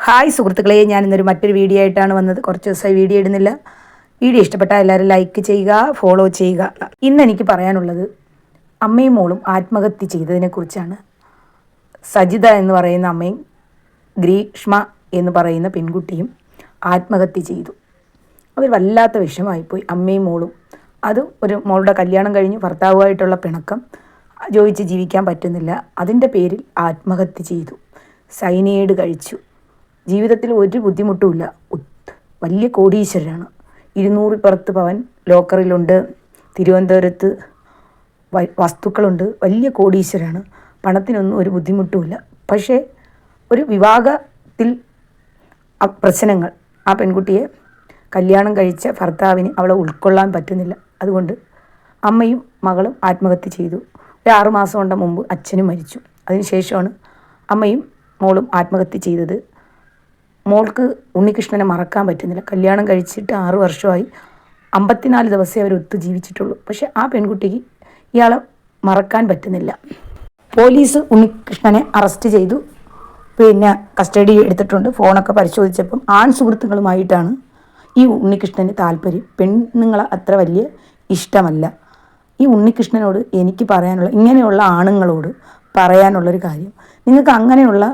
Hi സുഹൃത്തുക്കളെ, ഞാനിന്നൊരു മറ്റൊരു video ആയിട്ടാണ് വന്നത്. കുറച്ച് ദിവസമായി വീഡിയോ ഇടുന്നില്ല. വീഡിയോ ഇഷ്ടപ്പെട്ടാൽ എല്ലാവരും ലൈക്ക് ചെയ്യുക, ഫോളോ ചെയ്യുക. ഇന്ന് എനിക്ക് പറയാനുള്ളത് അമ്മയും മോളും ആത്മഹത്യ ചെയ്തതിനെക്കുറിച്ചാണ്. സജിത എന്ന് പറയുന്ന അമ്മയും ഗ്രീഷ്മ എന്ന് പറയുന്ന പെൺകുട്ടിയും ആത്മഹത്യ ചെയ്തു. അവർ വല്ലാത്ത വിഷമമായിപ്പോയി, അമ്മയും മോളും. അത് ഒരു മോളുടെ കല്യാണം കഴിഞ്ഞ് ഭർത്താവുമായിട്ടുള്ള പിണക്കം, ജോയിച്ച് ജീവിക്കാൻ പറ്റുന്നില്ല, അതിൻ്റെ പേരിൽ ആത്മഹത്യ ചെയ്തു. സൈനൈഡ് കഴിച്ചു. ജീവിതത്തിൽ ഒരു ബുദ്ധിമുട്ടുമില്ല. വലിയ കോടീശ്വരരാണ്. 200 പവൻ ലോക്കറിലുണ്ട്. തിരുവനന്തപുരത്ത് വസ്തുക്കളുണ്ട്. വലിയ കോടീശ്വരരാണ്. പണത്തിനൊന്നും ഒരു ബുദ്ധിമുട്ടുമില്ല. പക്ഷേ ഒരു വിവാഹത്തിൽ പ്രശ്നങ്ങൾ, ആ പെൺകുട്ടിയെ കല്യാണം കഴിച്ച ഭർത്താവിന് അവളെ ഉൾക്കൊള്ളാൻ പറ്റുന്നില്ല. അതുകൊണ്ട് അമ്മയും മകളും ആത്മഹത്യ ചെയ്തു. ഒരു 6 മാസം കൊണ്ട് മുമ്പ് അച്ഛനും മരിച്ചു. അതിനുശേഷമാണ് അമ്മയും മോളും ആത്മഹത്യ ചെയ്തത്. മോൾക്ക് ഉണ്ണികൃഷ്ണനെ മറക്കാൻ പറ്റുന്നില്ല. കല്യാണം കഴിച്ചിട്ട് 6 വർഷമായി. 54 ദിവസമേ അവർ ഒത്തു ജീവിച്ചിട്ടുള്ളൂ. പക്ഷേ ആ പെൺകുട്ടിക്ക് ഇയാളെ മറക്കാൻ പറ്റുന്നില്ല. പോലീസ് ഉണ്ണികൃഷ്ണനെ അറസ്റ്റ് ചെയ്തു. പിന്നെ കസ്റ്റഡി എടുത്തിട്ടുണ്ട്. ഫോണൊക്കെ പരിശോധിച്ചപ്പം ആൺ സുഹൃത്തുക്കളുമായിട്ടാണ് ഈ ഉണ്ണികൃഷ്ണന് താല്പര്യം. പെണ്ണുങ്ങളെ അത്ര വലിയ ഇഷ്ടമല്ല. ഈ ഉണ്ണികൃഷ്ണനോട് എനിക്ക് പറയാനുള്ള, ഇങ്ങനെയുള്ള ആണുങ്ങളോട് പറയാനുള്ളൊരു കാര്യം, നിങ്ങൾക്ക് അങ്ങനെയുള്ള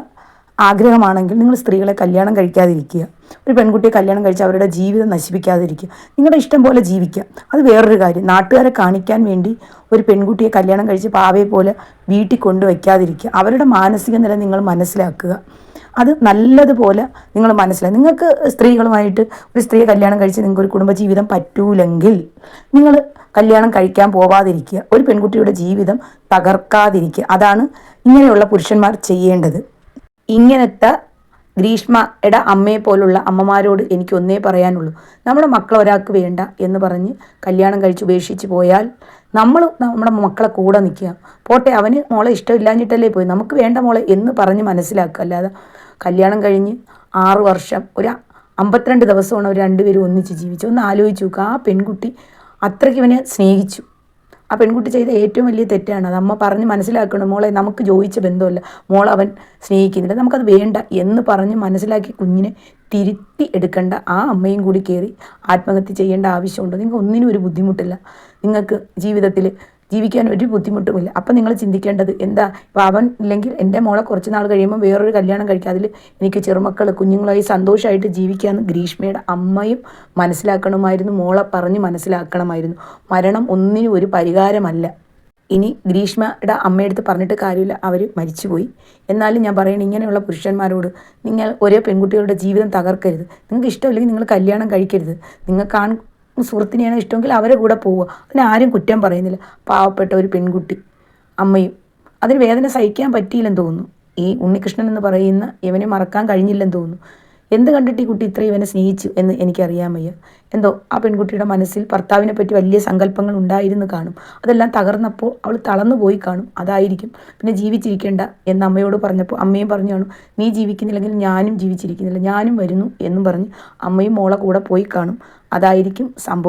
ആഗ്രഹമാണെങ്കിൽ നിങ്ങൾ സ്ത്രീകളെ കല്യാണം കഴിക്കാതിരിക്കുക. ഒരു പെൺകുട്ടിയെ കല്യാണം കഴിച്ച് അവരുടെ ജീവിതം നശിപ്പിക്കാതിരിക്കുക. നിങ്ങളുടെ ഇഷ്ടം പോലെ ജീവിക്കുക. അത് വേറൊരു കാര്യം. നാട്ടുകാരെ കാണിക്കാൻ വേണ്ടി ഒരു പെൺകുട്ടിയെ കല്യാണം കഴിച്ച് പാവയെ പോലെ വീട്ടിൽ കൊണ്ടുവയ്ക്കാതിരിക്കുക. അവരുടെ മാനസിക നില നിങ്ങൾ മനസ്സിലാക്കുക. അത് നല്ലതുപോലെ നിങ്ങൾ മനസ്സിലാക്കുക. നിങ്ങൾക്ക് സ്ത്രീകളുമായിട്ട് ഒരു സ്ത്രീയെ കല്യാണം കഴിച്ച് നിങ്ങൾക്ക് ഒരു കുടുംബജീവിതം പറ്റൂലെങ്കിൽ നിങ്ങൾ കല്യാണം കഴിക്കാൻ പോവാതിരിക്കുക. ഒരു പെൺകുട്ടിയുടെ ജീവിതം തകർക്കാതിരിക്കുക. അതാണ് ഇങ്ങനെയുള്ള പുരുഷന്മാർ ചെയ്യേണ്ടത്. ഇങ്ങനത്തെ ഗ്രീഷ്മയുടെ അമ്മയെ പോലുള്ള അമ്മമാരോട് എനിക്ക് ഒന്നേ പറയാനുള്ളൂ, നമ്മുടെ മക്കൾ ഒരാൾക്ക് വേണ്ട എന്ന് പറഞ്ഞ് കല്യാണം കഴിച്ച് ഉപേക്ഷിച്ച് പോയാൽ നമ്മുടെ മക്കളെ കൂടെ നിൽക്കുക. പോട്ടെ, അവന് മോളെ ഇഷ്ടമില്ലാഞ്ഞിട്ടല്ലേ പോയി, നമുക്ക് വേണ്ട മോളെ എന്ന് പറഞ്ഞ് മനസ്സിലാക്കുക. അല്ലാതെ കല്യാണം കഴിഞ്ഞ് 6 വർഷം ഒരു 52 ദിവസമാണ് അവർ രണ്ടുപേരും ഒന്നിച്ച് ജീവിച്ചു. ഒന്ന് ആലോചിച്ച് നോക്കുക. ആ പെൺകുട്ടി അത്രയ്ക്ക് ഇവനെ സ്നേഹിച്ചു. ആ പെൺകുട്ടി ചെയ്ത ഏറ്റവും വലിയ തെറ്റാണ്. അത് അമ്മ പറഞ്ഞ് മനസ്സിലാക്കണം. മോളെ, നമുക്ക് ചോദിച്ച ബന്ധമല്ല, മോളെ അവൻ സ്നേഹിക്കുന്നില്ല, നമുക്കത് വേണ്ട എന്ന് പറഞ്ഞ് മനസ്സിലാക്കി കുഞ്ഞിനെ തിരുത്തി എടുക്കേണ്ട ആ അമ്മയും കൂടി കയറി ആത്മഹത്യ ചെയ്യേണ്ട ആവശ്യമുണ്ട്. നിങ്ങൾക്ക് ഒന്നിനും ഒരു ബുദ്ധിമുട്ടില്ല. നിങ്ങൾക്ക് ജീവിതത്തിൽ ജീവിക്കാൻ ഒരു ബുദ്ധിമുട്ടുമില്ല. അപ്പം നിങ്ങൾ ചിന്തിക്കേണ്ടത് എന്താ, ഇപ്പോൾ അവൻ ഇല്ലെങ്കിൽ എൻ്റെ മോളെ കുറച്ച് നാൾ കഴിയുമ്പോൾ വേറൊരു കല്യാണം കഴിക്കുക, അതിൽ എനിക്ക് ചെറുമക്കൾ കുഞ്ഞുങ്ങളായി സന്തോഷമായിട്ട് ജീവിക്കാമെന്ന് ഗ്രീഷ്മയുടെ അമ്മയും മനസ്സിലാക്കണമായിരുന്നു. മോളെ പറഞ്ഞ് മനസ്സിലാക്കണമായിരുന്നു. മരണം ഒന്നിനും ഒരു പരിഹാരമല്ല. ഇനി ഗ്രീഷ്മയുടെ അമ്മയടുത്ത് പറഞ്ഞിട്ട് കാര്യമില്ല, അവർ മരിച്ചുപോയി. എന്നാലും ഞാൻ പറയണത്, ഇങ്ങനെയുള്ള പുരുഷന്മാരോട് നിങ്ങൾ ഒരേ പെൺകുട്ടികളുടെ ജീവിതം തകർക്കരുത്. നിങ്ങൾക്ക് ഇഷ്ടമില്ലെങ്കിൽ നിങ്ങൾ കല്യാണം കഴിക്കരുത്. നിങ്ങൾക്ക് സുഹൃത്തിനെയാണ് ഇഷ്ടമെങ്കിൽ അവരെ കൂടെ പോവുക. അതിന് ആരും കുറ്റം പറയുന്നില്ല. പാവപ്പെട്ട ഒരു പെൺകുട്ടി അമ്മയും അതിന് വേദന സഹിക്കാൻ പറ്റിയില്ലെന്ന് തോന്നുന്നു. ഈ ഉണ്ണികൃഷ്ണൻ എന്ന് പറയുന്ന ഇവനെ മറക്കാൻ കഴിഞ്ഞില്ലെന്ന് തോന്നുന്നു. എന്ത് കണ്ടിട്ട് ഈ കുട്ടി ഇത്രയും ഇവനെ സ്നേഹിച്ചു എന്ന് എനിക്കറിയാൻ വയ്യ. എന്തോ ആ പെൺകുട്ടിയുടെ മനസ്സിൽ ഭർത്താവിനെ പറ്റി വലിയ സങ്കല്പങ്ങൾ ഉണ്ടായിരുന്നു കാണും. അതെല്ലാം തകർന്നപ്പോൾ അവൾ തളർന്നു പോയി കാണും. അതായിരിക്കും. പിന്നെ ജീവിച്ചിരിക്കേണ്ട എന്ന് അമ്മയോട് പറഞ്ഞപ്പോൾ അമ്മയും പറഞ്ഞു കാണും, നീ ജീവിക്കുന്നില്ലെങ്കിൽ ഞാനും ജീവിച്ചിരിക്കുന്നില്ല, ഞാനും വരുന്നു എന്നും പറഞ്ഞ് അമ്മയും മോളെ കൂടെ പോയി കാണും. അതായിരിക്കും സംഭവം.